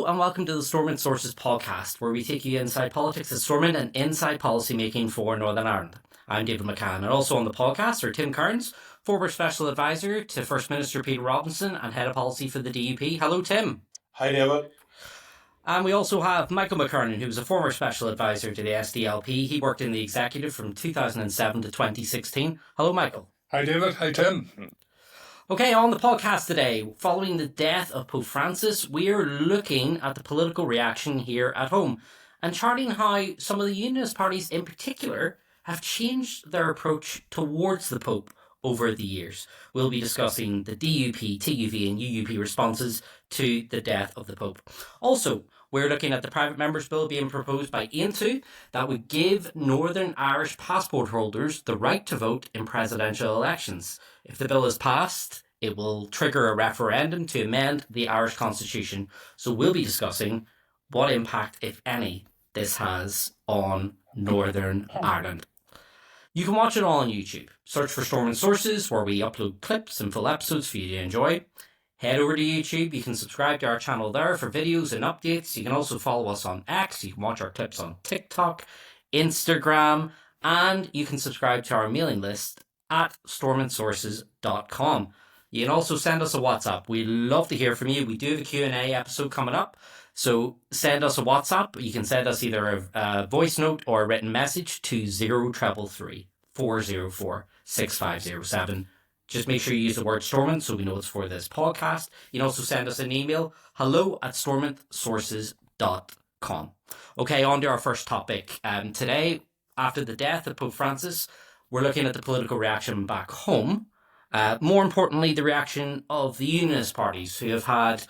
Hello and welcome to the Stormont Sources podcast, where we take you inside politics at Stormont and inside policy making for Northern Ireland. I'm David McCann, and also on the podcast are Tim Kearns, former Special Advisor to First Minister Peter Robinson and Head of Policy for the DUP. Hello, Tim. Hi, David. And we also have Michael McKernan, who was a former Special Advisor to the SDLP. He worked in the executive from 2007 to 2016. Hello, Michael. Hi, David. Hi, Tim. Okay, on the podcast today, following the death of Pope Francis, we are looking at the political reaction here at home and charting how some of the unionist parties in particular have changed their approach towards the Pope over the years. We'll be discussing the DUP, TUV and UUP responses to the death of the Pope. Also, we're looking at the private members bill being proposed by Aontú that would give Northern Irish passport holders the right to vote in presidential elections. If the bill is passed, it will trigger a referendum to amend the Irish Constitution. So we'll be discussing what impact, if any, this has on Northern Ireland. You can watch it all on YouTube. Search for Stormont Sources, where we upload clips and full episodes for you to enjoy. Head over to YouTube. You can subscribe to our channel there for videos and updates. You can also follow us on X. You can watch our clips on TikTok, Instagram, and you can subscribe to our mailing list at stormontsources.com. You can also send us a WhatsApp. We'd love to hear from you. We do have a Q&A episode coming up. So send us a WhatsApp. You can send us either a voice note or a written message to 0333 404 6507. Just make sure you use the word Stormont so we know it's for this podcast. You can also send us an email, hello@stormontsources.com. Okay, on to our first topic. Today, after the death of Pope Francis, we're looking at the political reaction back home. More importantly, the reaction of the unionist parties who have had,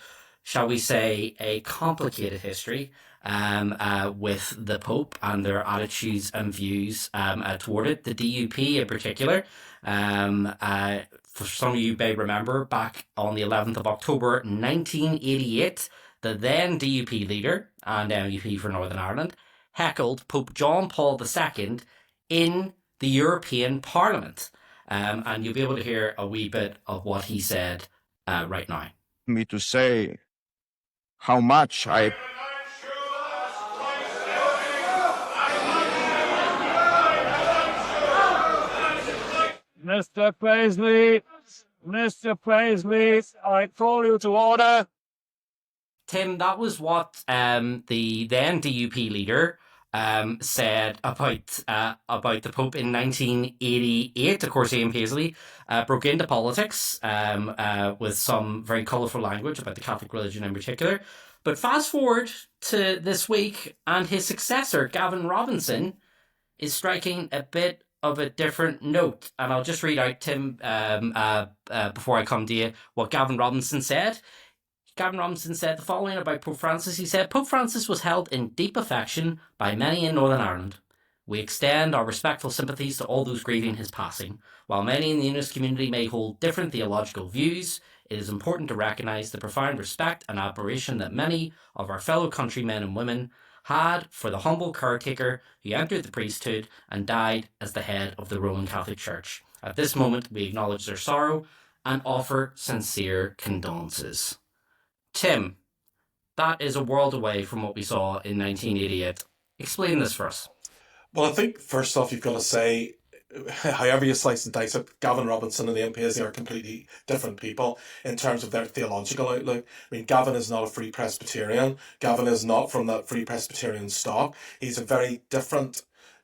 shall we say, a complicated history with the Pope and their attitudes and views toward it. The DUP in particular, for some of you may remember, back on the 11th of October 1988, the then DUP leader and MEP for Northern Ireland heckled Pope John Paul II in the European Parliament. And you'll be able to hear a wee bit of what he said right now. Me to say how much I Mr. Paisley, I call you to order. Tim, that was what the then DUP leader said about the Pope in 1988. Of course, Ian Paisley broke into politics with some very colourful language about the Catholic religion in particular. But fast forward to this week, and his successor, Gavin Robinson, is striking a bit of a different note. And I'll just read out, Tim, before I come to you, what Gavin Robinson said. Gavin Robinson said the following about Pope Francis. He said, Pope Francis was held in deep affection by many in Northern Ireland. We extend our respectful sympathies to all those grieving his passing. While many in the unionist community may hold different theological views, it is important to recognise the profound respect and admiration that many of our fellow countrymen and women had for the humble caretaker who entered the priesthood and died as the head of the Roman Catholic Church. At this moment, we acknowledge their sorrow and offer sincere condolences. Tim, that is a world away from what we saw in 1988. Explain this for us. Well, I think first off, you've got to say, however you slice and dice it, Gavin Robinson and the MPs are completely different people in terms of their theological outlook. I mean, Gavin is not a Free Presbyterian. Gavin is not from that Free Presbyterian stock. He's a very different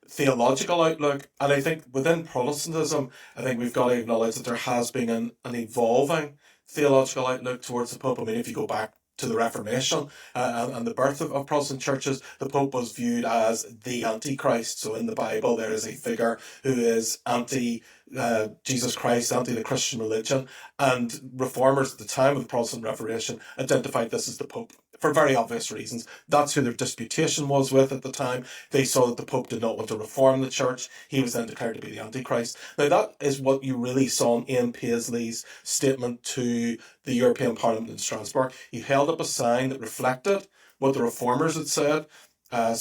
theological outlook. And I think within Protestantism, I think we've got to acknowledge that there has been an evolving theological outlook towards the Pope. I mean, if you go back to the Reformation and the birth of Protestant churches, the Pope was viewed as the Antichrist. So in the Bible, there is a figure who is anti-Jesus Christ, anti the Christian religion. And reformers at the time of the Protestant Reformation identified this as the Pope for very obvious reasons. That's who their disputation was with at the time. They saw that the Pope did not want to reform the church. He was then declared to be the Antichrist. Now, that is what you really saw in Ian Paisley's statement to the European Parliament in Strasbourg. He held up a sign that reflected what the reformers had said a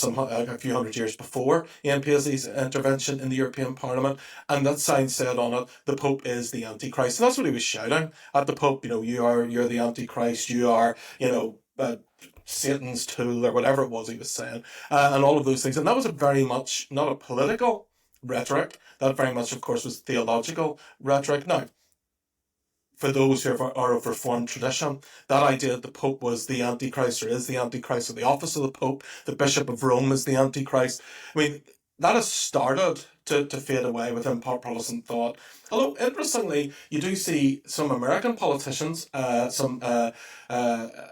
few hundred years before Ian Paisley's intervention in the European Parliament, and that sign said on it, the Pope is the Antichrist. And that's what he was shouting at the Pope. You're the Antichrist. You are, Satan's tool or whatever it was he was saying, and all of those things. And that was a very much not a political rhetoric. That very much, of course, was theological rhetoric. Now, for those who are of Reformed tradition, that idea that the Pope was the Antichrist or is the Antichrist, or the office of the Pope, the Bishop of Rome is the Antichrist. I mean, that has started to fade away within Protestant thought. Although, interestingly, you do see some American politicians, some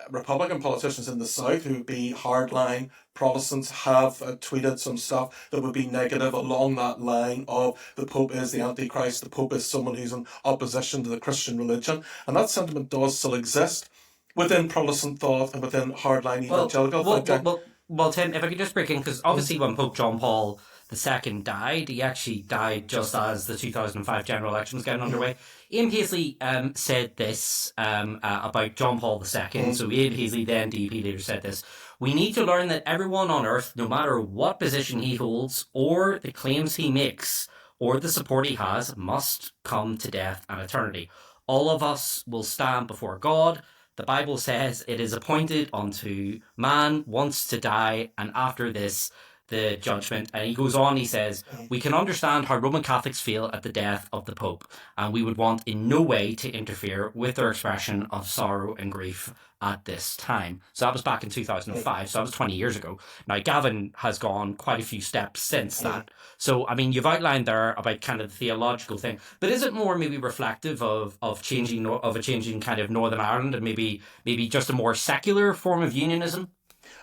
Republican politicians in the South who would be hardline Protestants have tweeted some stuff that would be negative along that line of the Pope is the Antichrist, the Pope is someone who's in opposition to the Christian religion. And that sentiment does still exist within Protestant thought and within hardline evangelical thinking. Well, Tim, if I could just break in, because obviously when Pope John Paul II died, he actually died just as the 2005 general election was getting underway. Ian Paisley said this about John Paul II. So Ian Paisley, the NDP leader, said this: "We need to learn that everyone on earth, no matter what position he holds, or the claims he makes, or the support he has, must come to death and eternity. All of us will stand before God. The Bible says it is appointed unto man once to die, and after this, the judgment." And he goes on, he says, "We can understand how Roman Catholics feel at the death of the Pope, and we would want in no way to interfere with their expression of sorrow and grief at this time." So that was back in 2005, so that was 20 years ago. Now, Gavin has gone quite a few steps since that. So, I mean, you've outlined there about kind of the theological thing, but is it more maybe reflective of a changing kind of Northern Ireland, and maybe just a more secular form of unionism?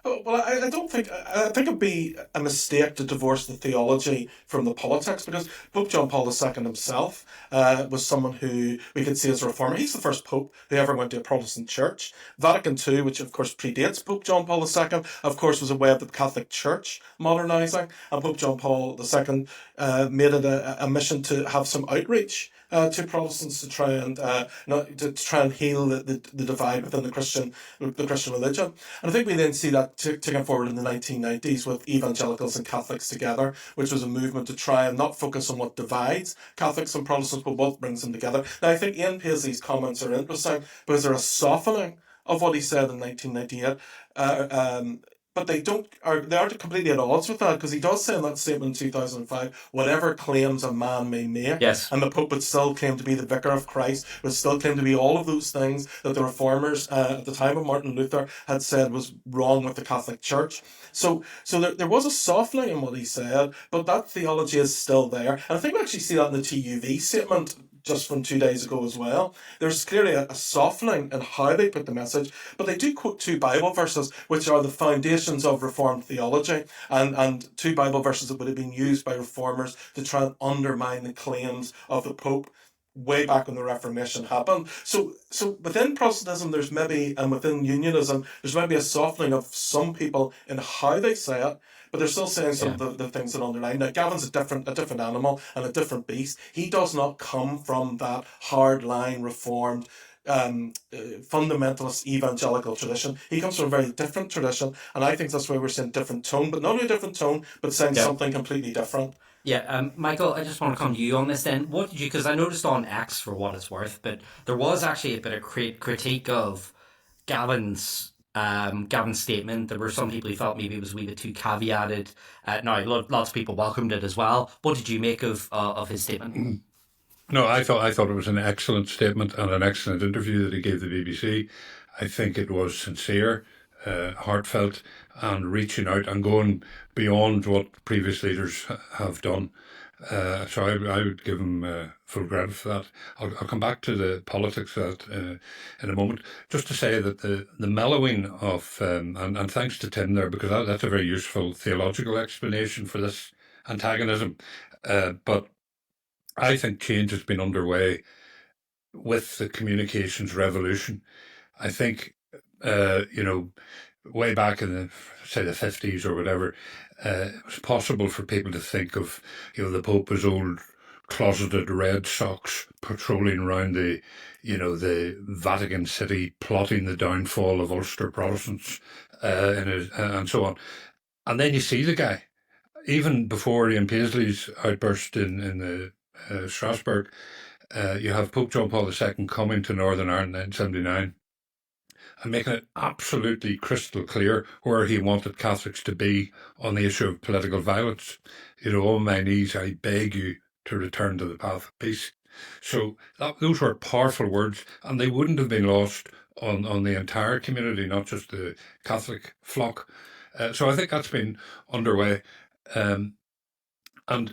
Oh, well, I don't think, I think it'd be a mistake to divorce the theology from the politics, because Pope John Paul II himself was someone who we could see as a reformer. He's the first Pope who ever went to a Protestant church. Vatican II, which of course predates Pope John Paul II, of course was a way of the Catholic Church modernising, and Pope John Paul II made it a mission to have some outreach to Protestants to try and heal the divide within the Christian religion. And I think we then see that taken forward in the 1990s with evangelicals and Catholics together, which was a movement to try and not focus on what divides Catholics and Protestants, but what brings them together. Now, I think Ian Paisley's comments are interesting because they're a softening of what he said in 1998. But they aren't completely at odds with that, because he does say in that statement in 2005, whatever claims a man may make, yes, and the Pope would still claim to be the Vicar of Christ, would still claim to be all of those things that the Reformers at the time of Martin Luther had said was wrong with the Catholic Church. So there was a softening in what he said, but that theology is still there. And I think we actually see that in the TUV statement just from 2 days ago as well. There's clearly a softening in how they put the message, but they do quote two Bible verses, which are the foundations of Reformed theology, and two Bible verses that would have been used by Reformers to try and undermine the claims of the Pope way back when the Reformation happened. So within Protestantism, there's maybe, and within Unionism, there's maybe a softening of some people in how they say it, but they're still saying some of the things that underline. Now, Gavin's a different animal and a different beast. He does not come from that hardline Reformed fundamentalist evangelical tradition. He comes from a very different tradition, and I think that's why we're saying different tone, but not only a different tone, but saying something completely different. Yeah, Michael, I just want to come to you on this then. What did you, because I noticed on X, for what it's worth, but there was actually a bit of critique of Gavin's statement. There were some people who felt maybe it was a wee bit too caveated. Now, lots of people welcomed it as well. What did you make of his statement? No, I thought it was an excellent statement and an excellent interview that he gave the BBC. I think it was sincere, heartfelt, and reaching out and going beyond what previous leaders have done. So I would give him full credit for that. I'll come back to the politics of that in a moment. Just to say that the mellowing of, and thanks to Tim there, because that's a very useful theological explanation for this antagonism. But I think change has been underway with the communications revolution. I think, way back in the 50s or whatever, it was possible for people to think of, the Pope as old closeted Red Sox patrolling around the Vatican City, plotting the downfall of Ulster Protestants, and so on. And then you see the guy, even before Ian Paisley's outburst in the Strasbourg, you have Pope John Paul II coming to Northern Ireland in 1979. and making it absolutely crystal clear where he wanted Catholics to be on the issue of political violence. On my knees, I beg you to return to the path of peace. So those were powerful words, and they wouldn't have been lost on the entire community, not just the Catholic flock. So I think that's been underway. And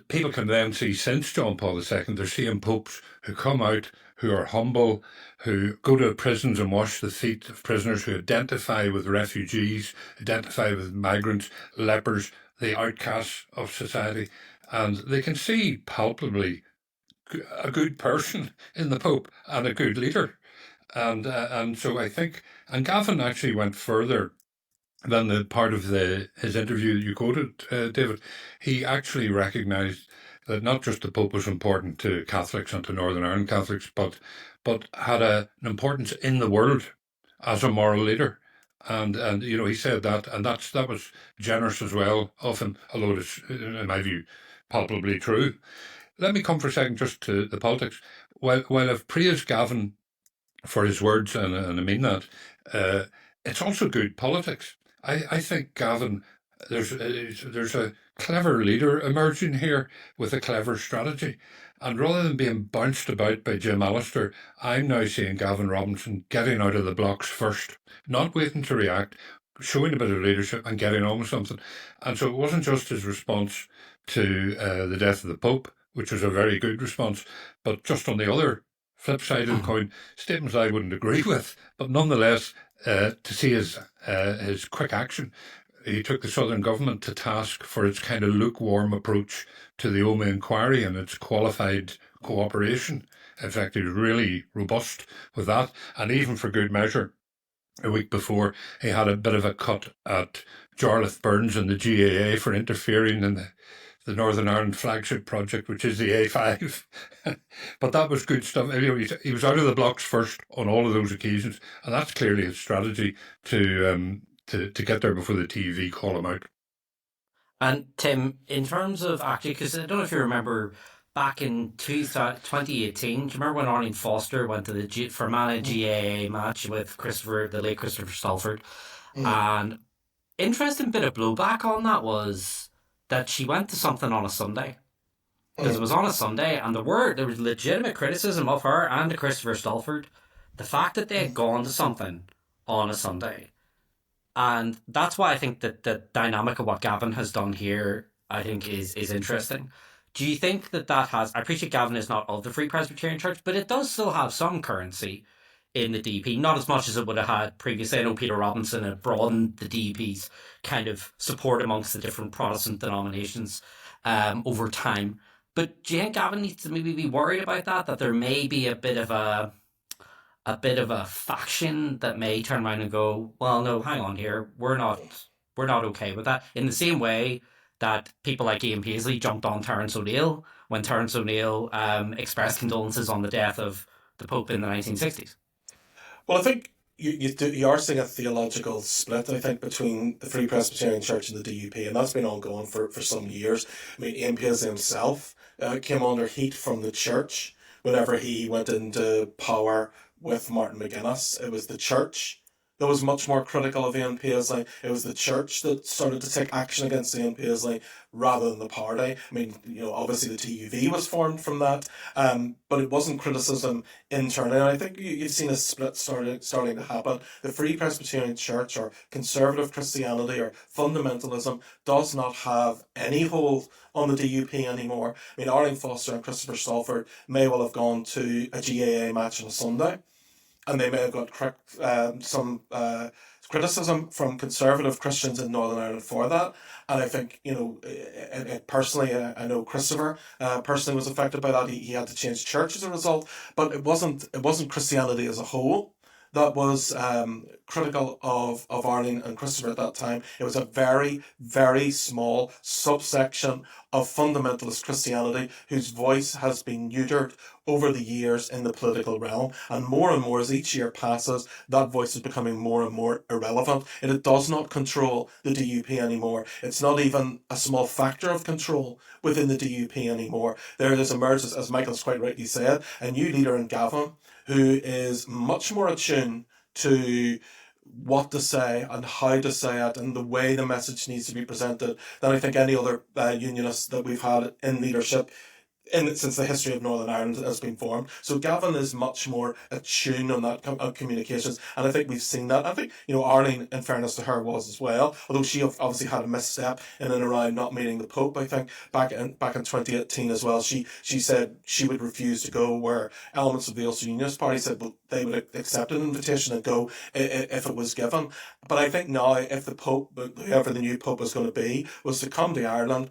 people can then see, since John Paul II, they're seeing popes who come out, who are humble, who go to prisons and wash the feet of prisoners, who identify with refugees, identify with migrants, lepers, the outcasts of society. And they can see palpably a good person in the Pope and a good leader. And so I think, and Gavin actually went further than the part of his interview that you quoted, David. He actually recognised that not just the Pope was important to Catholics and to Northern Ireland Catholics, but had an importance in the world as a moral leader. And he said that, and that was generous as well, often, although it's, in my view, palpably true. Let me come for a second just to the politics. While I've praised Gavin for his words, and I mean that, it's also good politics. I think Gavin, there's a clever leader emerging here with a clever strategy. And rather than being bounced about by Jim Allister, I'm now seeing Gavin Robinson getting out of the blocks first, not waiting to react, showing a bit of leadership and getting on with something. And so it wasn't just his response to the death of the Pope, which was a very good response, but just on the other flip side of the coin, statements I wouldn't agree with, but nonetheless, to see his quick action. He took the Southern government to task for its kind of lukewarm approach to the Oma inquiry and its qualified cooperation. In fact, he was really robust with that, and even for good measure, a week before, he had a bit of a cut at Jarlath Burns and the GAA for interfering in the Northern Ireland flagship project, which is the A5. But that was good stuff. He was out of the blocks first on all of those occasions, and that's clearly his strategy to get there before the TV call him out. And Tim, in terms of actually, because I don't know if you remember back in 2018, do you remember when Arlene Foster went to the Fermanagh GAA match with the late Christopher Stalford? And interesting bit of blowback on that was that she went to something on a Sunday. Because it was on a Sunday, and there was legitimate criticism of her and of Christopher Stalford. The fact that they had gone to something on a Sunday. And that's why I think that the dynamic of what Gavin has done here, I think, is interesting. Do you think that has... I appreciate Gavin is not of the Free Presbyterian Church, but it does still have some currency in the DUP, not as much as it would have had previously. I know Peter Robinson had broadened the DUP's kind of support amongst the different Protestant denominations over time. But do you think Gavin needs to maybe be worried about that there may be a bit of a faction that may turn around and go, well, no, hang on here, we're not okay with that. In the same way that people like Ian Paisley jumped on Terence O'Neill when Terence O'Neill expressed condolences on the death of the Pope in the 1960s. Well, I think you are seeing a theological split, I think, between the Free Presbyterian Church and the DUP, and that's been ongoing for some years. I mean, Ian Paisley himself came under heat from the church whenever he went into power with Martin McGuinness. It was the church that was much more critical of Ian Paisley. It was the church that started to take action against Ian Paisley rather than the party. I mean, obviously the TUV was formed from that, but it wasn't criticism internally. And I think you've seen a split starting to happen. The Free Presbyterian Church, or conservative Christianity, or fundamentalism, does not have any hold on the DUP anymore. I mean, Arlene Foster and Christopher Stalford may well have gone to a GAA match on a Sunday, and they may have got some criticism from conservative Christians in Northern Ireland for that. And I think, personally, I know Christopher personally was affected by that. He had to change church as a result. But it wasn't Christianity as a whole that was critical of Arlene and Christopher at that time. It was a very, very small subsection of fundamentalist Christianity whose voice has been neutered over the years in the political realm. And more as each year passes, that voice is becoming more and more irrelevant. And it does not control the DUP anymore. It's not even a small factor of control within the DUP anymore. There has emerged, as Michael's quite rightly said, a new leader in Gavin, who is much more attuned to what to say and how to say it and the way the message needs to be presented than I think any other unionist that we've had in leadership since the history of Northern Ireland has been formed. So Gavin is much more attuned on that communications, and I think we've seen that. I think, Arlene, in fairness to her, was as well, although she obviously had a misstep in and around not meeting the Pope. I think back in 2018 as well, she said she would refuse to go, where elements of the Ulster Unionist Party said, well, they would accept an invitation and go if it was given. But I think now, if the Pope, whoever the new Pope was going to be, was to come to Ireland,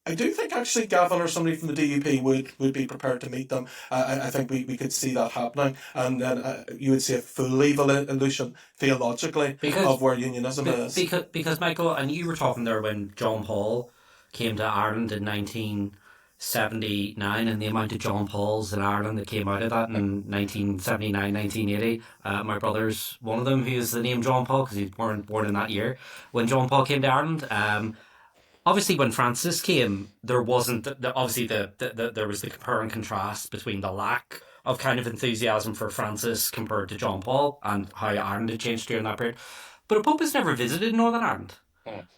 I do think actually Gavin or somebody from the DUP would be prepared to meet them. I think we could see that happening, and then you would see a full evolution theologically of where unionism is. Because Michael, and you were talking there when John Paul came to Ireland in 1979, and the amount of John Pauls in Ireland that came out of that in 1979, 1980. My brother's one of them, who is the name John Paul because he was born in that year when John Paul came to Ireland. Obviously, when Francis came, there wasn't there was the compare and contrast between the lack of kind of enthusiasm for Francis compared to John Paul and how Ireland had changed during that period. But a Pope has never visited Northern Ireland.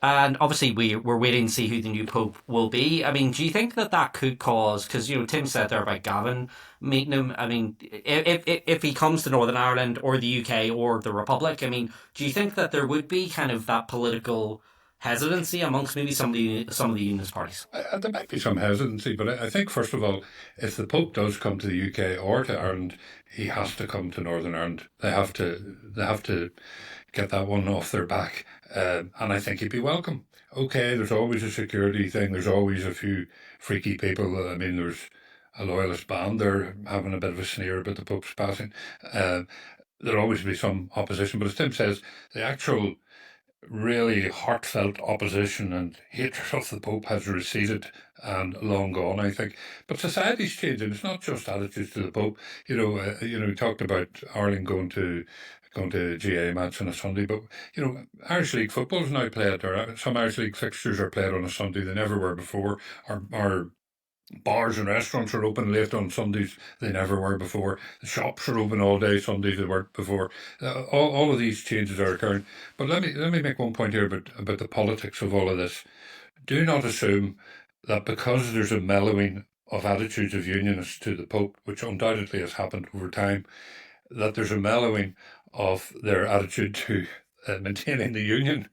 And obviously we're waiting to see who the new Pope will be. I mean, do you think that could cause, because Tim said there about Gavin meeting him, I mean, if he comes to Northern Ireland or the UK or the Republic, I mean, do you think that there would be kind of that political hesitancy amongst maybe some of the unionist parties? There might be some hesitancy, but I think, first of all, if the Pope does come to the UK or to Ireland, he has to come to Northern Ireland. They have to get that one off their back, and I think he'd be welcome. Okay, there's always a security thing. There's always a few freaky people. I mean, there's a loyalist band there having a bit of a sneer about the Pope's passing. There'll always be some opposition, but as Tim says, the actual really heartfelt opposition and hatred of the Pope has receded and long gone, I think. But society's changing. It's not just attitudes to the Pope. We talked about Ireland going to GA match on a Sunday, but Irish League football is now played, or some Irish League fixtures are played on a Sunday. They never were before. Our bars and restaurants are open late on Sundays. They never were before. The shops are open all day Sundays. They weren't before. All of these changes are occurring. But let me make one point here about the politics of all of this. Do not assume that because there's a mellowing of attitudes of unionists to the Pope, which undoubtedly has happened over time, that there's a mellowing of their attitude to maintaining the union.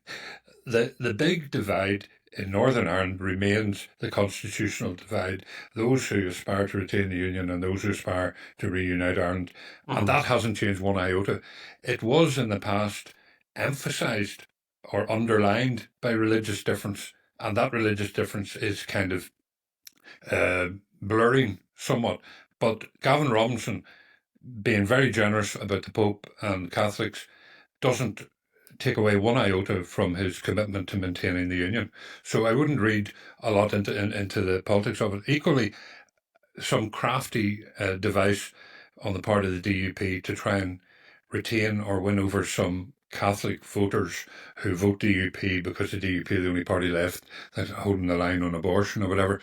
The big divide in Northern Ireland remains the constitutional divide. Those who aspire to retain the Union and those who aspire to reunite Ireland. Mm-hmm. And that hasn't changed one iota. It was in the past emphasised or underlined by religious difference. And that religious difference is kind of blurring somewhat. But Gavin Robinson, being very generous about the Pope and Catholics, doesn't take away one iota from his commitment to maintaining the Union. So I wouldn't read a lot into the politics of it. Equally, some crafty device on the part of the DUP to try and retain or win over some Catholic voters who vote DUP because the DUP is the only party left that's holding the line on abortion or whatever.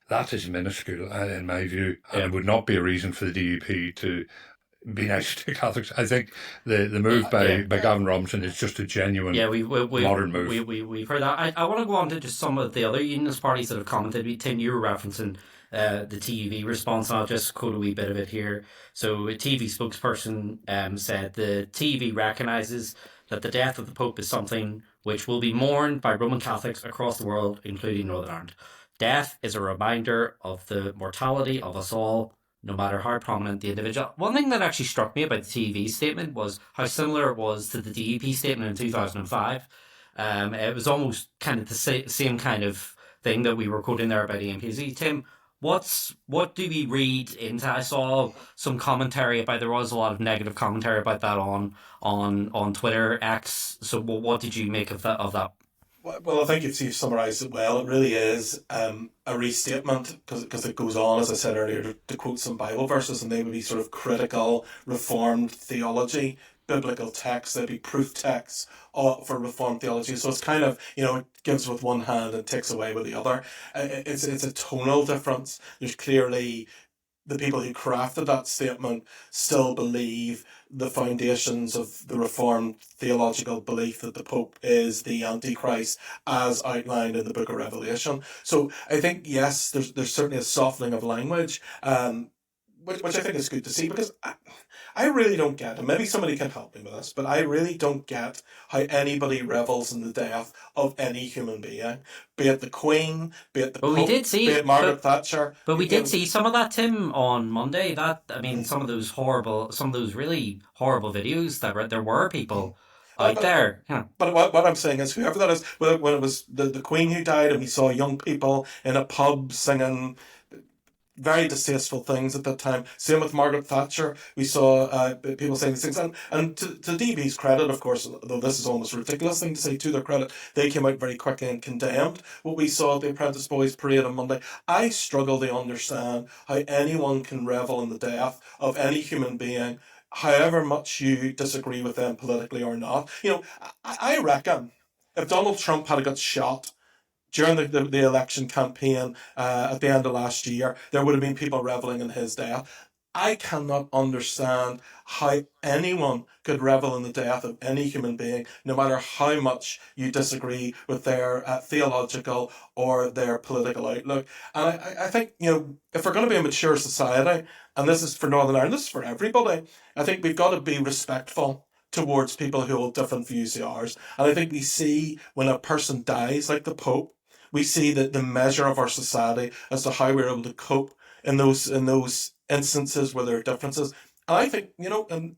That is minuscule, in my view, and it would not be a reason for the DUP to be nice to Catholics. I think the move by Gavin Robinson is just a genuine modern move. We've heard that. I want to go on to just some of the other unionist parties that have commented. Tim, you were referencing the TUV response, and I'll just quote a wee bit of it here. So a TV spokesperson said the TUV recognises that the death of the Pope is something which will be mourned by Roman Catholics across the world, including Northern Ireland. Death is a reminder of the mortality of us all, no matter how prominent the individual. One thing that actually struck me about the TV statement was how similar it was to the DUP statement in 2005. It was almost kind of the same kind of thing that we were quoting there about the MPs. Tim, what do we read into? I saw some commentary about, there was a lot of negative commentary about that on Twitter, X. So what did you make of that? Well, I think you've summarised it well. It really is a restatement because it goes on, as I said earlier, to quote some Bible verses, and they would be sort of critical, reformed theology, biblical texts. They'd be proof texts for reformed theology. So it's kind of, it gives with one hand and takes away with the other. It's a tonal difference. There's clearly the people who crafted that statement still believe the foundations of the Reformed theological belief that the Pope is the Antichrist as outlined in the Book of Revelation. So I think, yes, there's certainly a softening of language, which I think is good to see, because I really don't get, and maybe somebody can help me with this, but I really don't get how anybody revels in the death of any human being, be it the Queen, be it the But Pope, we did see, be it Margaret Thatcher. but we You did know, see some of that, Tim, on Monday. That, I mean, some of those really horrible videos there were people out but, there. Yeah. but what I'm saying is, whoever that is, when it was the Queen who died, and we saw young people in a pub singing very distasteful things at that time. Same with Margaret Thatcher. We saw people saying these things. And to DB's credit, of course, though this is almost a ridiculous thing to say, to their credit, they came out very quickly and condemned what we saw at the Apprentice Boys Parade on Monday. I struggle to understand how anyone can revel in the death of any human being, however much you disagree with them politically or not. You know, I reckon if Donald Trump had got shot during the election campaign at the end of last year, there would have been people reveling in his death. I cannot understand how anyone could revel in the death of any human being, no matter how much you disagree with their theological or their political outlook. And I think, you know, if we're going to be a mature society, and this is for Northern Ireland, this is for everybody, I think we've got to be respectful towards people who hold different views to ours. And I think we see when a person dies, like the Pope, we see that the measure of our society as to how we're able to cope in those instances where there are differences. And I think, you know, and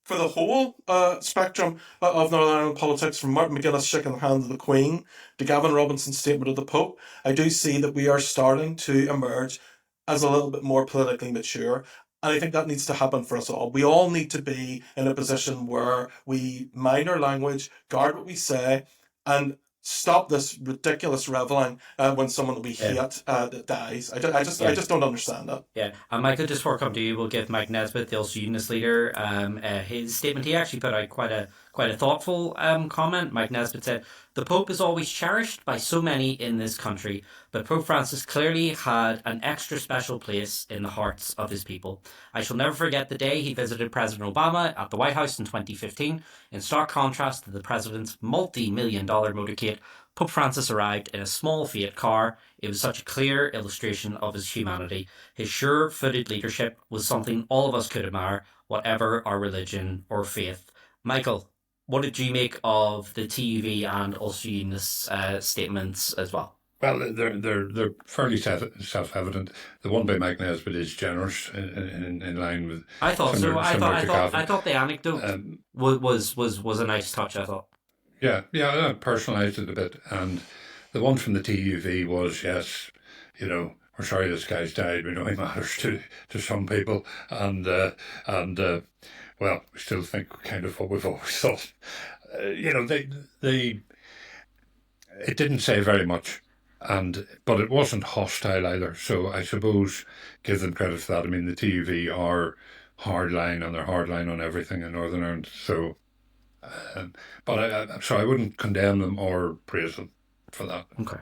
for the whole spectrum of Northern Ireland politics, from Martin McGuinness shaking the hand of the Queen to Gavin Robinson's statement of the Pope, I do see that we are starting to emerge as a little bit more politically mature. And I think that needs to happen for us all. We all need to be in a position where we mind our language, guard what we say, and stop this ridiculous reveling when someone that we hate dies. I just don't understand that. Yeah, and Michael, just before I come to you, we'll give Mike Nesbitt, the Ulster Unionist leader, his statement. He actually put out quite a thoughtful comment. Mike Nesbitt said, "The Pope is always cherished by so many in this country, but Pope Francis clearly had an extra special place in the hearts of his people. I shall never forget the day he visited President Obama at the White House in 2015. In stark contrast to the president's multi-million-dollar motorcade, Pope Francis arrived in a small Fiat car. It was such a clear illustration of his humanity. His sure-footed leadership was something all of us could admire, whatever our religion or faith." Michael, what did you make of the TUV and Ulster Unionist statements as well? Well, they're fairly self-evident. The one by Mike Nesbitt is generous in line with. I thought similar, so. I thought the anecdote was a nice touch. I thought. Yeah, I personalised it a bit, and the one from the TUV was, yes, you know, we're sorry this guy's died. We know he matters to some people, and well, we still think kind of what we've always thought. You know, it didn't say very much, but it wasn't hostile either. So I suppose give them credit for that. I mean, the TUV are hardline, and they're hardline on everything in Northern Ireland. So. But I wouldn't condemn them or praise them for that. Okay.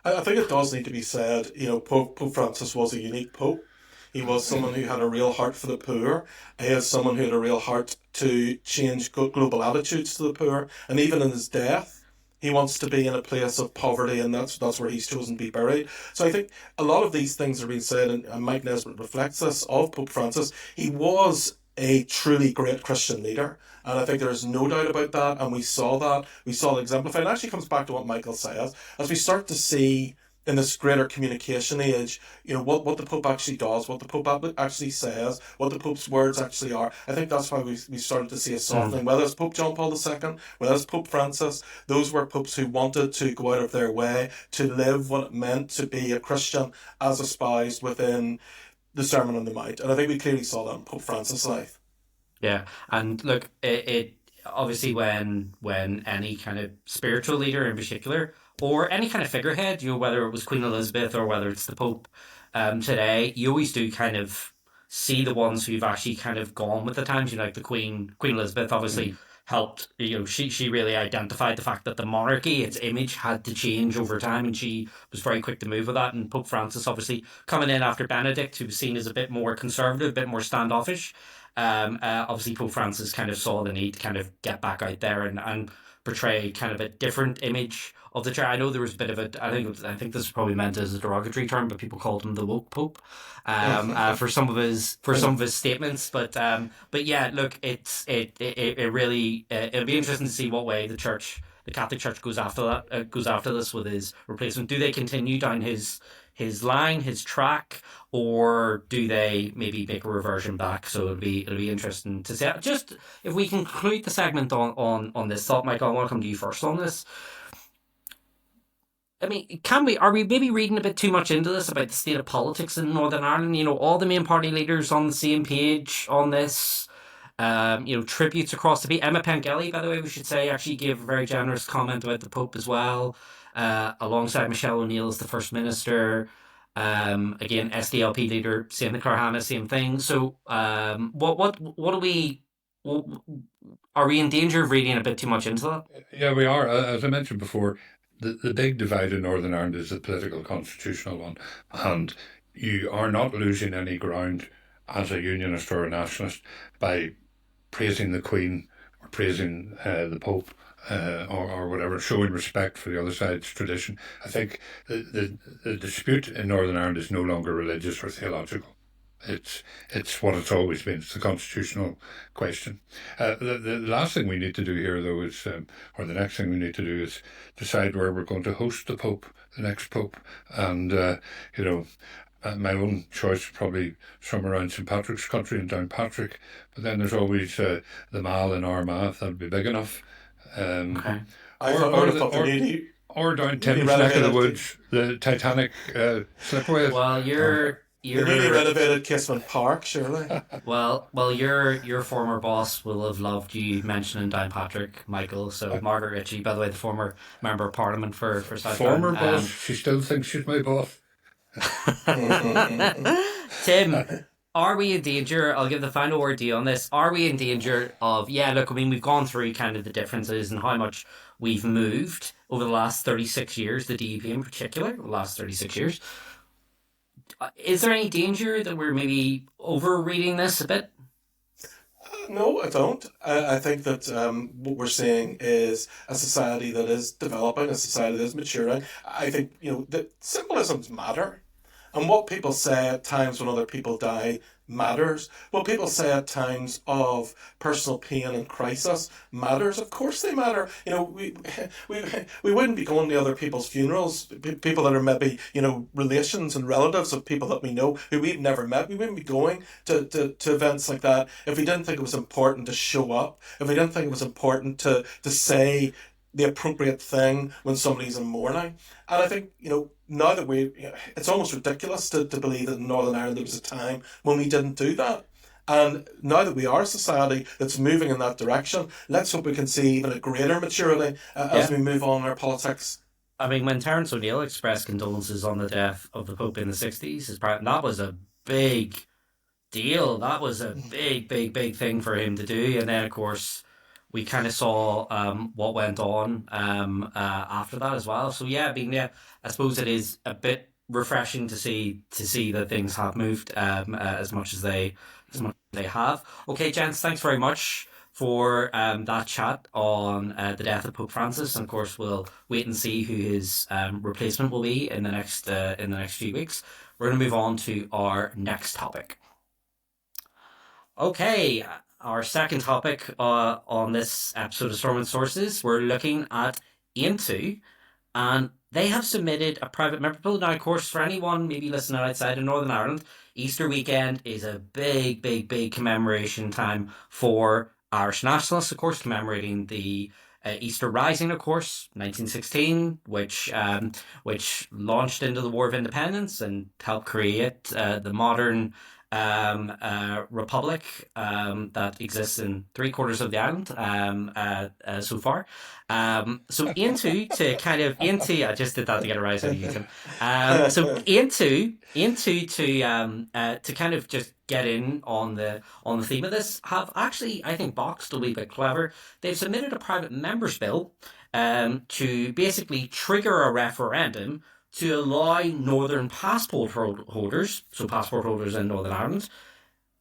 I think it does need to be said, you know, Pope Francis was a unique Pope. He was someone who had a real heart for the poor. He is someone who had a real heart to change global attitudes to the poor. And even in his death, he wants to be in a place of poverty, and that's where he's chosen to be buried. So I think a lot of these things are being said, and Mike Nesbitt reflects this, of Pope Francis. He was a truly great Christian leader, and I think there is no doubt about that, and we saw it exemplified. It actually comes back to what Michael says, as we start to see in this greater communication age, you know, what the Pope actually does, what the Pope actually says, what the Pope's words actually are. I think that's why we started to see a softening, whether it's Pope John Paul II, whether it's Pope Francis. Those were popes who wanted to go out of their way to live what it meant to be a Christian as espoused within the Sermon on the Mount. And I think we clearly saw that in Pope Francis' life. Yeah, and look, it obviously when any kind of spiritual leader in particular, or any kind of figurehead, you know, whether it was Queen Elizabeth or whether it's the Pope today, you always do kind of see the ones who've actually kind of gone with the times. You know, like the Queen Elizabeth, obviously helped, she really identified the fact that the monarchy, its image, had to change over time, and she was very quick to move with that. And Pope Francis, obviously coming in after Benedict, who was seen as a bit more conservative, a bit more standoffish. Obviously Pope Francis kind of saw the need to kind of get back out there and portray kind of a different image of the church. I know there was a bit of a, I think this is probably meant as a derogatory term, but people called him the woke pope, for some of his statements. But yeah, look, it really, it'll be interesting to see what way the Catholic Church goes after this with his replacement. Do they continue down his line, his track, or do they maybe make a reversion back? So it'll be interesting to see. Just if we conclude the segment on this thought, Michael, I want to come to you first on this. I mean, are we maybe reading a bit too much into this about the state of politics in Northern Ireland? All the main party leaders on the same page on this. Tributes across the Emma Pengelly, by the way, we should say, actually gave a very generous comment about the Pope as well, alongside Michelle O'Neill as the First Minister. Again, SDLP leader, same the Clarhana, same thing. So, what are we in danger of reading a bit too much into that? Yeah, we are. As I mentioned before, the big divide in Northern Ireland is the political constitutional one, and you are not losing any ground as a unionist or a nationalist by praising the Queen or praising the Pope, or whatever, showing respect for the other side's tradition. I think the dispute in Northern Ireland is no longer religious or theological. It's what it's always been. It's the constitutional question. The last thing we need to do here, though, is, or the next thing we need to do, is decide where we're going to host the Pope, the next Pope. And, my own choice is probably somewhere around St. Patrick's Country in Downpatrick. But then there's always the Mall in Armagh. That'd be big enough. Okay. Or down Tim's neck of the woods, the Titanic slipway. Well, you're newly renovated Kisman Park, surely. Well, your former boss will have loved you mentioning Downpatrick, Michael. So Margaret Ritchie, by the way, the former member of Parliament for South former boss. She still thinks she's my boss. Tim, are we in danger? I'll give the final word to you on this. Are we in danger of? Yeah, look, I mean, we've gone through kind of the differences and how much we've moved over the last 36 years. The DUP in particular, the last 36 years. Is there any danger that we're maybe overreading this a bit? No, I don't. I think that what we're seeing is a society that is developing, a society that is maturing. I think, that symbolisms matter. And what people say at times when other people die matters. What people say at times of personal pain and crisis matters. Of course they matter. We wouldn't be going to other people's funerals, people that are maybe, relations and relatives of people that we know who we've never met. We wouldn't be going to events like that if we didn't think it was important to show up, if we didn't think it was important to say the appropriate thing when somebody's in mourning. And I think, now that it's almost ridiculous to believe that in Northern Ireland there was a time when we didn't do that. And now that we are a society that's moving in that direction, let's hope we can see even a greater maturity as we move on in our politics. I mean, when Terence O'Neill expressed condolences on the death of the Pope in the 60s, that was a big deal. That was a big, big, big thing for him to do. And then, of course, we kind of saw what went on after that as well. So yeah, I suppose it is a bit refreshing to see that things have moved as much as they have. Okay, gents, thanks very much for that chat on the death of Pope Francis, and of course we'll wait and see who his replacement will be in the next few weeks. We're going to move on to our next topic. Okay. Our second topic on this episode of Stormont Sources, we're looking at Aontú, and they have submitted a private member bill. Now, of course, for anyone maybe listening outside of Northern Ireland, Easter weekend is a big, big, big commemoration time for Irish nationalists, of course, commemorating the Easter Rising, of course, 1916, which launched into the War of Independence and helped create the modern republic that exists in 3/4 of the island so far. So into I just did that to get a rise out of you, Tim. So to kind of just get in on the theme of this, have actually, I think, boxed a wee bit clever. They've submitted a private members bill to basically trigger a referendum to allow Northern passport holders, so passport holders in Northern Ireland,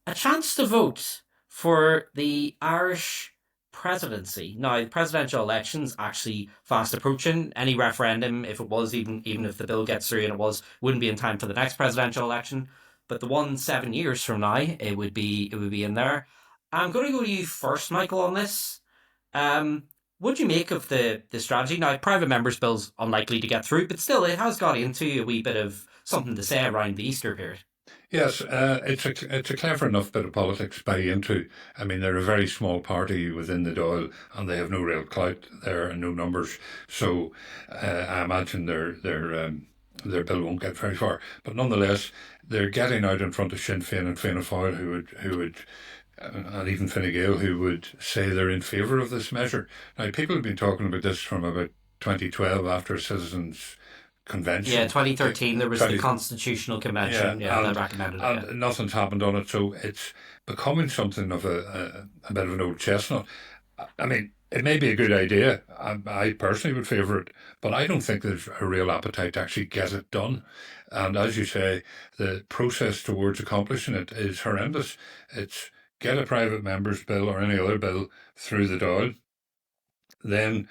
a chance to vote for the Irish presidency. Now, the presidential election's actually fast approaching. Any referendum, if it was, even if the bill gets through and wouldn't be in time for the next presidential election. But the one 7 years from now, it would be in there. I'm going to go to you first, Michael, on this. What do you make of the strategy? Now, private members' bill's unlikely to get through, but still, it has got into a wee bit of something to say around the Easter period. Yes, it's a clever enough bit of politics to buy into. I mean, they're a very small party within the Dáil, and they have no real clout there and no numbers. So I imagine their bill won't get very far. But nonetheless, they're getting out in front of Sinn Féin and Fianna Fáil, who would and even Fine Gael, who would say they're in favour of this measure. Now, people have been talking about this from about 2012 after Citizens' Convention. Yeah, 2013, there was the Constitutional Convention that recommended it. And nothing's happened on it, so it's becoming something of a bit of an old chestnut. I mean, it may be a good idea. I personally would favour it, but I don't think there's a real appetite to actually get it done. And as you say, the process towards accomplishing it is horrendous. It's get a private member's bill or any other bill through the Dáil, then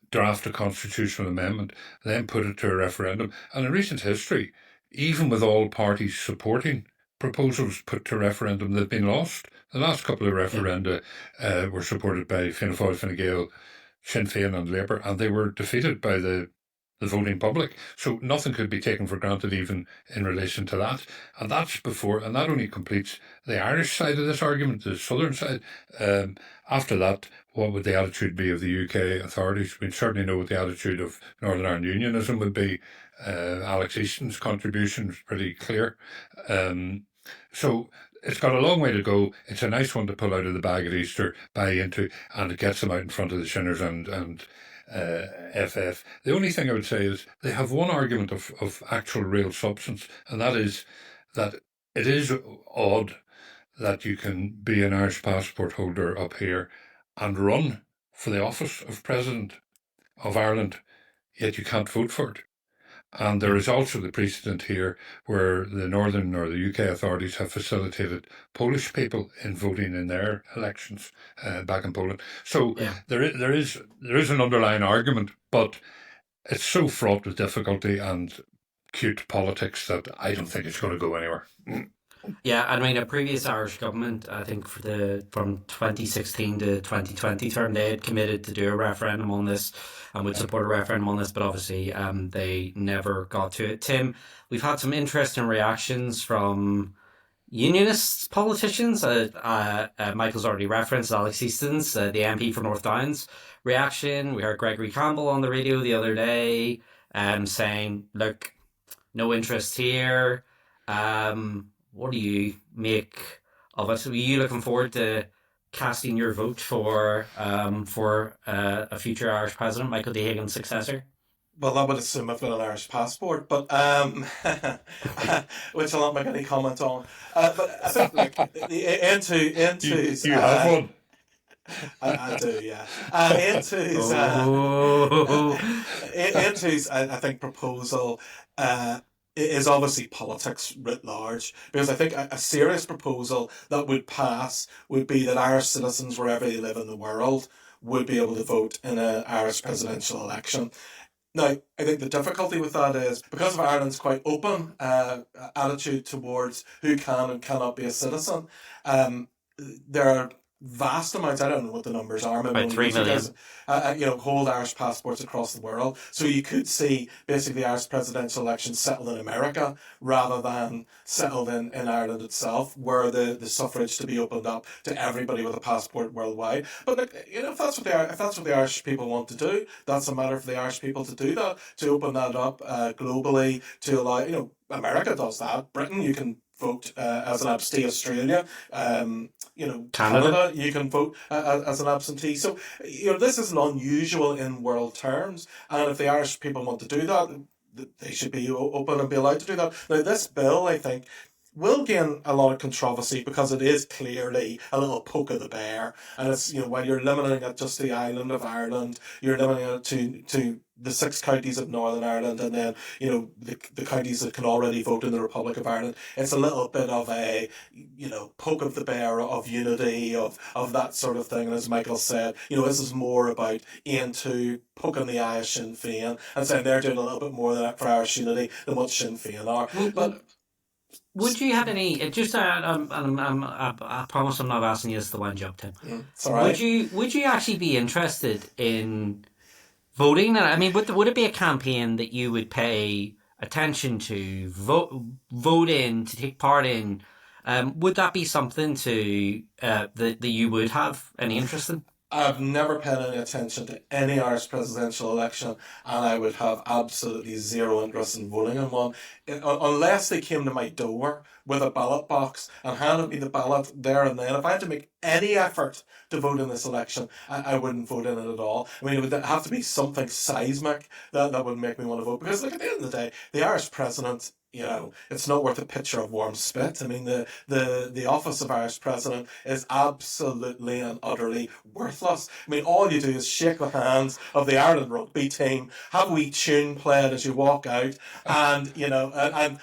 draft a constitutional amendment, then put it to a referendum. And in recent history, even with all parties supporting proposals put to referendum, they've been lost. The last couple of referenda were supported by Fianna Fáil, Fine Gael, Sinn Féin and Labour, and they were defeated by the voting public. So nothing could be taken for granted even in relation to that. And that's before, and that only completes the Irish side of this argument, the southern side. After that, what would the attitude be of the UK authorities? We certainly know what the attitude of Northern Ireland unionism would be. Alex Easton's contribution is pretty clear. So it's got a long way to go. It's a nice one to pull out of the bag at Easter, buy into, and it gets them out in front of the Shinners and FF. The only thing I would say is they have one argument of actual real substance, and that is that it is odd that you can be an Irish passport holder up here and run for the office of President of Ireland, yet you can't vote for it. And there is also the precedent here where the Northern or the UK authorities have facilitated Polish people in voting in their elections back in Poland. So there is an underlying argument, but it's so fraught with difficulty and cute politics that I don't think it's going to go anywhere. Yeah, I mean, a previous Irish government, I think from 2016 to 2020 term, they had committed to do a referendum on this and would support a referendum on this, but obviously they never got to it. Tim, we've had some interesting reactions from unionist politicians. Michael's already referenced Alex Easton's, the MP for North Downs reaction. We heard Gregory Campbell on the radio the other day saying, look, no interest here. What do you make of it? Are you looking forward to casting your vote for a future Irish president, Michael D. Higgins' successor? Well, that would assume I've got an Irish passport, but which I'll not make any comment on. But I think Aontú's you have one. I do, yeah. Aontú's I think proposal is obviously politics writ large, because I think a serious proposal that would pass would be that Irish citizens, wherever they live in the world, would be able to vote in an Irish presidential election. Now, I think the difficulty with that is, because of Ireland's quite open attitude towards who can and cannot be a citizen, there are vast amounts, I don't know what the numbers are, about 3 million. Hold Irish passports across the world. So you could see basically the Irish presidential election settled in America rather than settled in Ireland itself, where the suffrage to be opened up to everybody with a passport worldwide. But look, if that's what the Irish people want to do, that's a matter for the Irish people to do that, to open that up globally, to allow, America does that. Britain, you can vote as an absentee. Australia, Canada. you can vote as an absentee. So, this isn't unusual in world terms. And if the Irish people want to do that, they should be open and be allowed to do that. Now, this bill, I think, will gain a lot of controversy because it is clearly a little poke of the bear. And it's, while you're limiting it just to the island of Ireland, you're limiting it to the 6 counties of Northern Ireland, and then, the counties that can already vote in the Republic of Ireland. It's a little bit of a, poke of the bear, of unity, of that sort of thing. And as Michael said, this is more about Aontú poking the eye of Sinn Féin and saying they're doing a little bit more than for Irish unity than what Sinn Féin are. But would you have any? Just I promise I'm not asking you this to wind you up, Tim. It's all right. Would you actually be interested in voting? I mean, would it be a campaign that you would pay attention to, vote in, to take part in? Would that be something that you would have any interest in? I've never paid any attention to any Irish presidential election, and I would have absolutely zero interest in voting in one, unless they came to my door with a ballot box and handed me the ballot there and then. If I had to make any effort to vote in this election, I wouldn't vote in it at all. I mean, it would have to be something seismic that would make me want to vote, because at the end of the day, the Irish president, it's not worth a pitcher of warm spit. I mean, the office of Irish president is absolutely and utterly worthless. I mean, all you do is shake the hands of the Ireland rugby team, have a wee tune played as you walk out, and and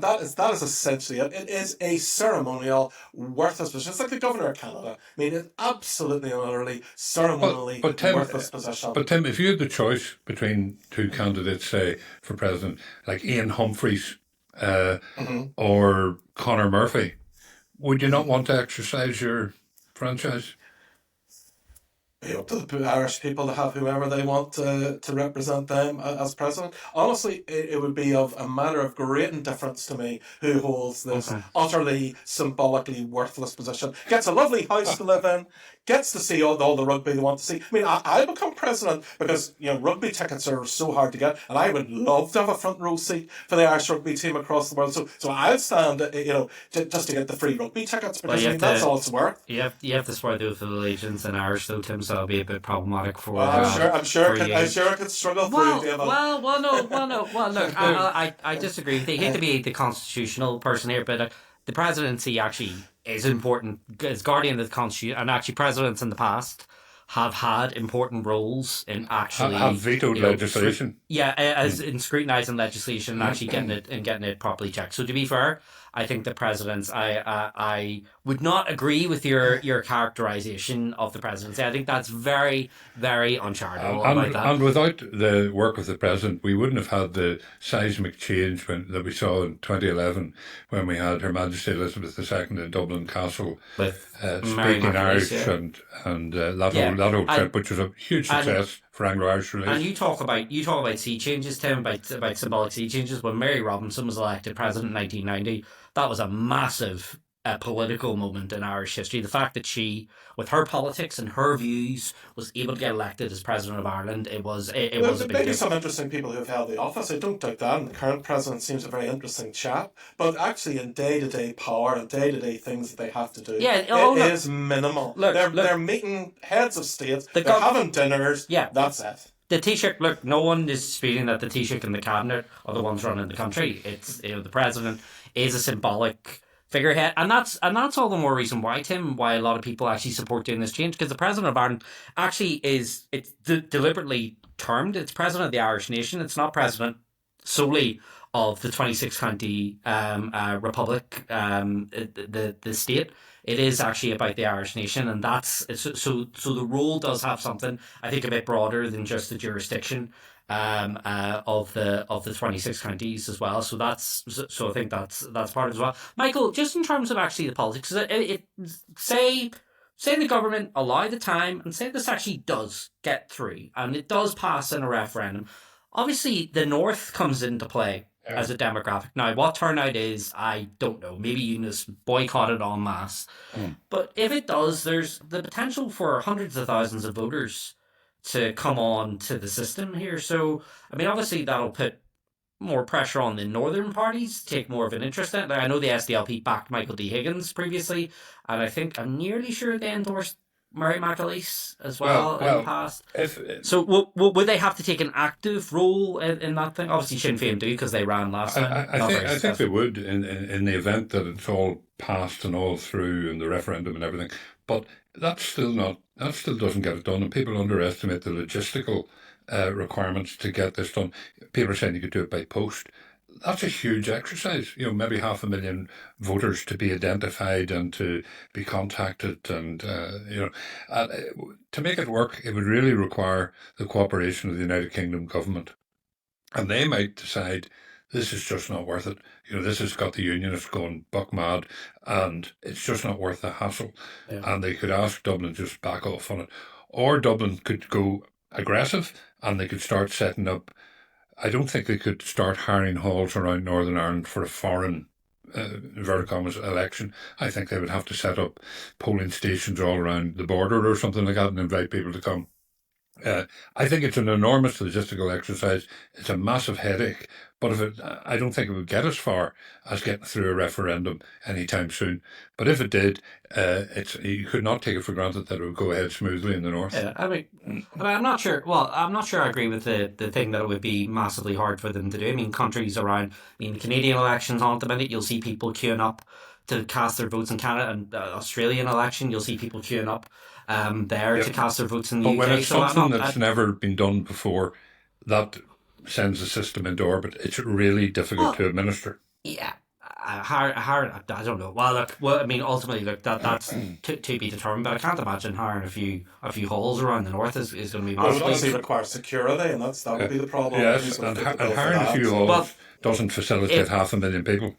that is essentially it. It is a ceremonial, worthless position. It's like the governor of Canada. I mean, it's absolutely and utterly ceremonially worthless position. But Tim, if you had the choice between 2 candidates, say, for president, like Ian Humphreys or Conor Murphy, would you not want to exercise your franchise? Be up to the Irish people to have whoever they want to represent them as president. Honestly, it would be of a matter of great indifference to me who holds this utterly symbolically worthless position. Gets a lovely house to live in, gets to see all the rugby they want to see. I mean, I'll become president because, rugby tickets are so hard to get, and I would love to have a front row seat for the Irish rugby team across the world. So I'll stand, just to get the free rugby tickets, because that's all it's worth. You have to swear the oath of allegiance in Irish, though, Tim, so it'll be a bit problematic for. I'm sure I could struggle through. No. Look, I disagree. They hate to be the constitutional person here, but the presidency actually is important. As guardian of the constitution, and actually presidents in the past have had important roles in actually have vetoed legislation. As in scrutinising legislation and actually getting it properly checked. So to be fair, I think the presidents, I would not agree with your characterisation of the presidency. I think that's very, very uncharitable. And without the work of the president, we wouldn't have had the seismic change that we saw in 2011 when we had Her Majesty Elizabeth II in Dublin Castle speaking Irish and that whole trip, which was a huge success for Anglo-Irish relations. And you talk about sea changes, Tim, about symbolic sea changes. When Mary Robinson was elected president in 1990, that was a massive political moment in Irish history. The fact that she, with her politics and her views, was able to get elected as president of Ireland, it was a big deal. There may be some interesting people who have held the office. I don't doubt that. And the current president seems a very interesting chap. But actually, in day-to-day power and day-to-day things that they have to do, it is minimal. They're meeting heads of state. They're having dinners. Yeah, that's it. The Taoiseach, look, no one is disputing that the Taoiseach and the cabinet are the ones running the country. It's the president is a symbolic figurehead, and that's all the more reason why, Tim, why a lot of people actually support doing this change, because the president of Ireland actually it's deliberately termed, it's president of the Irish nation. It's not president solely of the 26 county republic, the state. It is actually about the Irish nation, and that's so the role does have something, I think, a bit broader than just the jurisdiction of the 26 counties as well. So I think that's part of it as well. Michael, just in terms of actually the politics, say the government allow the time and say this actually does get through and it does pass in a referendum. Obviously, the North comes into play as a demographic. Now, what turnout is, I don't know. Maybe unionists boycotted en masse. But if it does, there's the potential for hundreds of thousands of voters to come on to the system here. So, I mean, obviously that'll put more pressure on the northern parties to take more of an interest in it. Like, I know the SDLP backed Michael D. Higgins previously, and I'm nearly sure they endorsed Murray McAleese as well in the past. So would they have to take an active role in that thing? Obviously Sinn Féin do, because they ran last time. I think they would in the event that it's all passed and all through and the referendum and everything. But that still doesn't get it done, and people underestimate the logistical requirements to get this done. People are saying you could do it by post. That's a huge exercise. Maybe 500,000 voters to be identified and to be contacted, and to make it work, it would really require the cooperation of the United Kingdom government, and they might decide this is just not worth it. This has got the unionists going buck mad, and it's just not worth the hassle. Yeah. And they could ask Dublin to just back off on it, or Dublin could go aggressive and they could start setting up. I don't think they could start hiring halls around Northern Ireland for a foreign, inverted commas, election. I think they would have to set up polling stations all around the border or something like that and invite people to come. I think it's an enormous logistical exercise. It's a massive headache, but I don't think it would get as far as getting through a referendum anytime soon. But if it did, you could not take it for granted that it would go ahead smoothly in the north. Yeah, I'm not sure. Well, I'm not sure I agree with the thing that it would be massively hard for them to do. I mean, countries around, the Canadian elections on at the minute, you'll see people queuing up to cast their votes in Canada, and the Australian election, you'll see people queuing up to cast their votes in the UK. But when it's something that's never been done before, that sends the system into orbit. It's really difficult to administer. Yeah. I don't know. Ultimately, that's to be determined. But I can't imagine hiring a few halls around the north is going to be massive. Well, it would obviously require security, and that would be the problem. Yes, and hiring a few halls doesn't facilitate 500,000 people.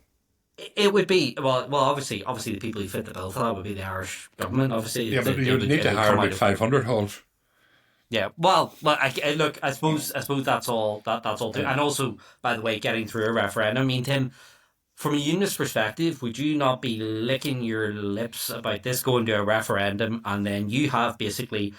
It would be obviously the people who fit the bill for that would be the Irish government. Obviously, yeah, but you would need to hire about 500 halls. Yeah, I suppose that's all. That's all. And also, by the way, getting through a referendum. I mean, Tim, from a unionist perspective, would you not be licking your lips about this going to a referendum, and then you have basically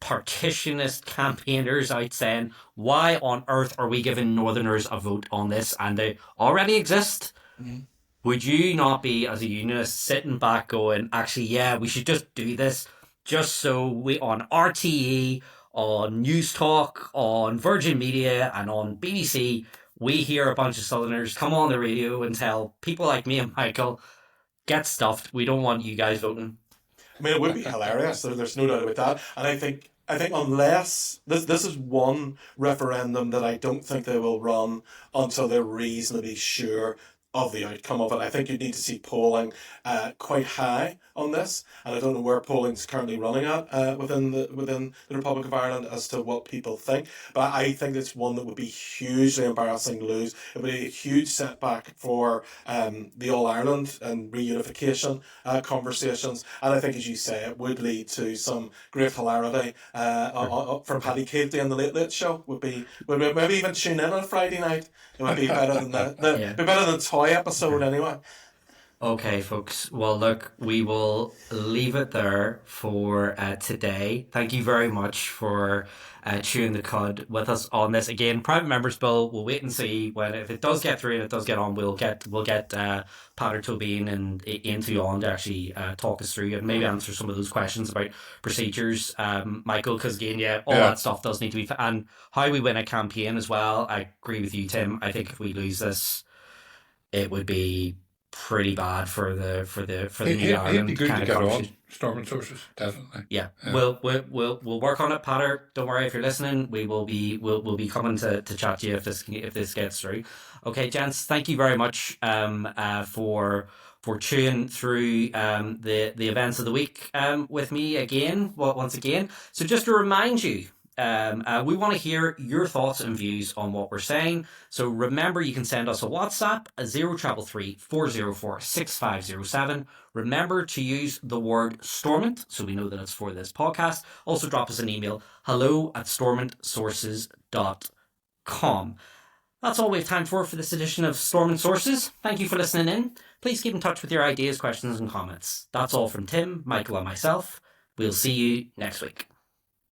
partitionist campaigners out saying, "Why on earth are we giving Northerners a vote on this?" And they already exist. Mm-hmm. Would you not be, as a unionist, sitting back going, actually, yeah, we should just do this just so we, on RTE, on News Talk, on Virgin Media, and on BBC, we hear a bunch of Southerners come on the radio and tell people like me and Michael, get stuffed, we don't want you guys voting. I mean, it would be hilarious. There's no doubt about that. And I think unless this is one referendum that I don't think they will run until they're reasonably sure of the outcome of it. I think you need to see polling quite high on this, and I don't know where polling's currently running at within the Republic of Ireland as to what people think. But I think it's one that would be hugely embarrassing to lose. It would be a huge setback for the All Ireland and reunification conversations, and I think, as you say, it would lead to some great hilarity for Paddy Katie and the Late Late Show. Would maybe even tune in on a Friday night. It would be better than be better than Toy episode anyway. Okay, folks. Well, look, we will leave it there for today. Thank you very much for chewing the cud with us on this. Again, private members bill. We'll wait and see if it does get through and it does get on. We'll get Pater Tobin and Aontú on to actually talk us through and maybe answer some of those questions about procedures, Michael. Because again, that stuff does need to be, and how we win a campaign as well. I agree with you, Tim. I think if we lose this, it would be pretty bad for the New Ireland. It'd be good to get on Stormont Sources, definitely. Yeah. We'll work on it, Pater. Don't worry if you're listening. We'll be coming to chat to you if this gets through. Okay, gents, thank you very much for chewing through the events of the week with me once again. So just to remind you, we want to hear your thoughts and views on what we're saying. So remember, you can send us a WhatsApp at 0333 404 6507. Remember to use the word Stormont, so we know that it's for this podcast. Also drop us an email, hello@stormontsources.com. That's all we have time for this edition of Stormont Sources. Thank you for listening in. Please keep in touch with your ideas, questions and comments. That's all from Tim, Michael and myself. We'll see you next week.